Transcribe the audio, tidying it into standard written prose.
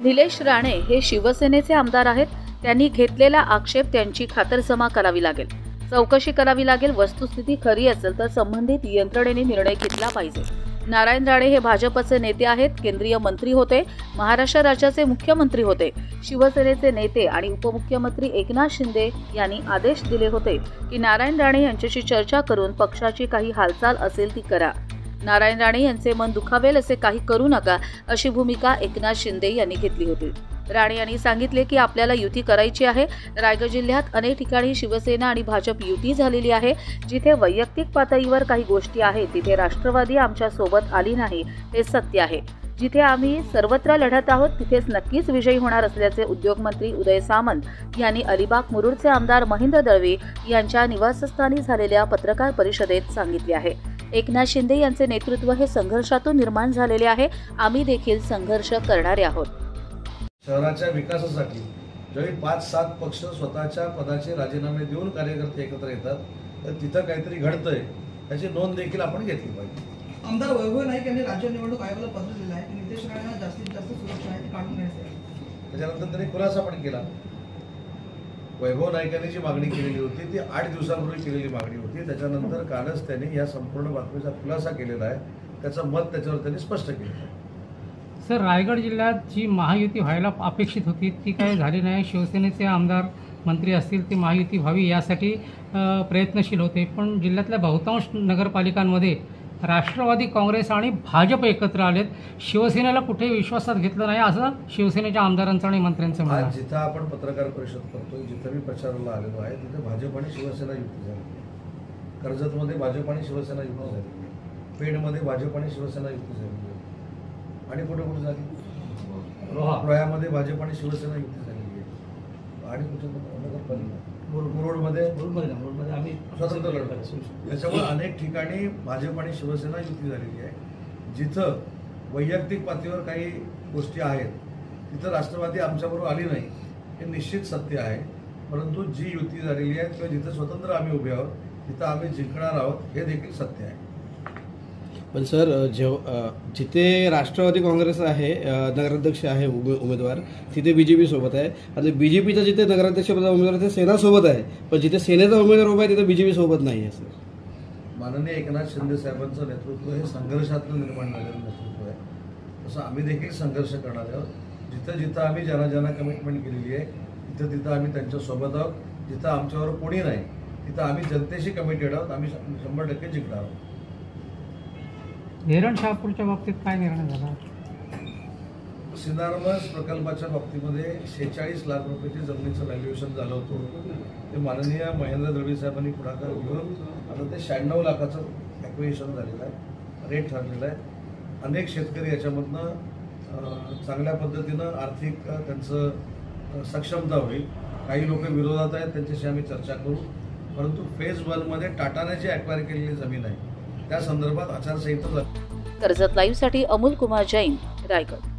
निलेश राणे हे शिवसेनेचे आमदार आहेत। त्यांनी घेतलेला आक्षेप त्यांची खातरजमा करावी लागेल, चौकशी करावी लागेल। वस्तुस्थिती खरी असेल तर संबंधित यंत्रणेने निर्णय घेतला पाहिजे। नारायण राणे हे भाजपचे नेते आहेत, केंद्रीय मंत्री होते, महाराष्ट्र राज्याचे मुख्यमंत्री होते। शिवसेनेचे नेते आणि उपमुख्यमंत्री एकनाथ शिंदे यांनी आदेश दिले होते की नारायण राणे यांच्याशी चर्चा करून पक्षाची काही हालचाल असेल ती करा। नारायण राणे यांचे मन दुखावेल असे काही करू नका, अशी भूमिका एकनाथ शिंदे यांनी घेतली होती। राणे यांनी सांगितले की आपल्याला युती करायची आहे। रायगड जिल्ह्यात अनेक ठिकाणी शिवसेना आणि भाजप युती झालेली आहे। जिथे वैयक्तिक पातळीवर काही गोष्टी आहेत तिथे राष्ट्रवादी आमच्या सोबत आली नाही, हे सत्य आहे। जिथे आम्ही सर्वत्र लढत आहोत तिथेच नक्कीच विजयी होणार असल्याचे उद्योगमंत्री उदय सामंत यांनी अलिबाग मुरुडचे आमदार महेंद्र दळवी यांच्या निवासस्थानी झालेल्या पत्रकार परिषदेत सांगितले आहे। एकनाथ शिंदे यांचे नेतृत्व हे संघर्षातून निर्माण झालेले आहे। आम्ही देखील संघर्ष करणारे आहोत। शहराच्या विकासासाठी ज्यावेळी 5-7 पक्ष स्वतःच्या पदाचे राजीनामे देऊन कार्यकर्ते एकत्र येतात तर तिथं काहीतरी घडतंय, त्याची नोंद देखील आपण घेतली पाहिजे। आमदार वैभव नाईक यांनी राज्य निवडणूक आयोगाला पत्र दिलं आहे की निलेश राणेंना जास्तीत जास्त सुरक्षा आहे ती काढून घ्यायची आहे। त्याच्यानंतर त्यांनी खुलासा पण केला। वैभव नाईकांनी जी मागणी केलेली होती ती 8 दिवसांपूर्वी केलेली मागणी होती। त्याच्यानंतर कालच त्यांनी या संपूर्ण बातमीचा खुलासा केलेला आहे, त्याचं मत त्याच्यावर त्यांनी स्पष्ट केलं आहे। सर, रायगड जिल्ह्यात जी महायुती व्हायला अपेक्षित होती ती काही झाली नाही। शिवसेनेचे आमदार मंत्री असतील ते महायुती व्हावी यासाठी प्रयत्नशील होते, पण जिल्ह्यातल्या बहुतांश नगरपालिकांमध्ये राष्ट्रवादी काँग्रेस आणि भाजप एकत्र आलेत। शिवसेनेला कुठे विश्वासात घेतलं नाही असं शिवसेनेच्या आमदारांचं आणि मंत्र्यांचं म्हणणं आहे। जिथं आपण पत्रकार परिषद करतोय, जिथं मी प्रचाराला आलेलो आहे तिथे भाजप आणि शिवसेना युती झाली। कर्जतमध्ये भाजप आणि शिवसेना युती झाली, पेडमध्ये भाजप आणि शिवसेना युती झाली, आणि कुठे कुठे झाली, रोह्यामध्ये भाजप आणि शिवसेना युती झालेली आहे, आणि कुठे नगरपालिका मुरुडमध्ये आम्ही स्वतंत्र लढतो। त्याच्यामुळे अनेक ठिकाणी भाजप आणि शिवसेना युती झालेली आहे। जिथं वैयक्तिक पातळीवर काही गोष्टी आहेत तिथं राष्ट्रवादी आमच्याबरोबर आली नाही, हे निश्चित सत्य आहे। परंतु जी युती झालेली आहे किंवा जिथं स्वतंत्र आम्ही उभे आहोत तिथं आम्ही जिंकणार आहोत, हे देखील सत्य आहे। पण सर, जिथे राष्ट्रवादी काँग्रेस आहे, नगराध्यक्ष आहे उमेदवार, तिथे बीजेपी सोबत आहे। आता बीजेपीचा जिथे नगराध्यक्ष उमेदवार तिथे सेना सोबत आहे, पण जिथे सेनेचा उमेदवार उभा आहे तिथे बीजेपी सोबत नाही आहे। सर, माननीय एकनाथ शिंदे साहेबांचं नेतृत्व हे संघर्षातून निर्माण झालेलं नेतृत्व आहे, तसं आम्ही देखील संघर्ष करणार आहोत। जिथं जिथं आम्ही ज्यांना कमिटमेंट केलेली आहे तिथं तिथं आम्ही त्यांच्या सोबत आहोत। जिथं आमच्यावर कोणी नाही तिथं आम्ही जनतेशी कमिटेड आहोत, आम्ही 100% जिंकणार आहोत। धीरण शहापूरच्या बाबतीत काय निर्णय झाला? सिनार्मस प्रकल्पाच्या बाबतीमध्ये 46 लाख रुपयाची जमिनीचं व्हॅल्युएशन झालं होतं, ते माननीय महेंद्र दळवी साहेबांनी पुढाकार घेऊन आता ते 96 लाखाचं ॲक्विजिशन झालेलं आहे, रेट ठरलेला आहे। अनेक शेतकरी याच्यामधनं चांगल्या पद्धतीनं आर्थिक त्यांचं सक्षमता होईल। काही लोक विरोधात आहेत, त्यांच्याशी आम्ही चर्चा करू। परंतु फेज 1 मध्ये टाटाने जी ॲक्वायर केलेली जमीन आहे त्या संदर्भात आचारसंहिता। कर्जत लाईव्हसाठी अमोल कुमार जैन, रायगड।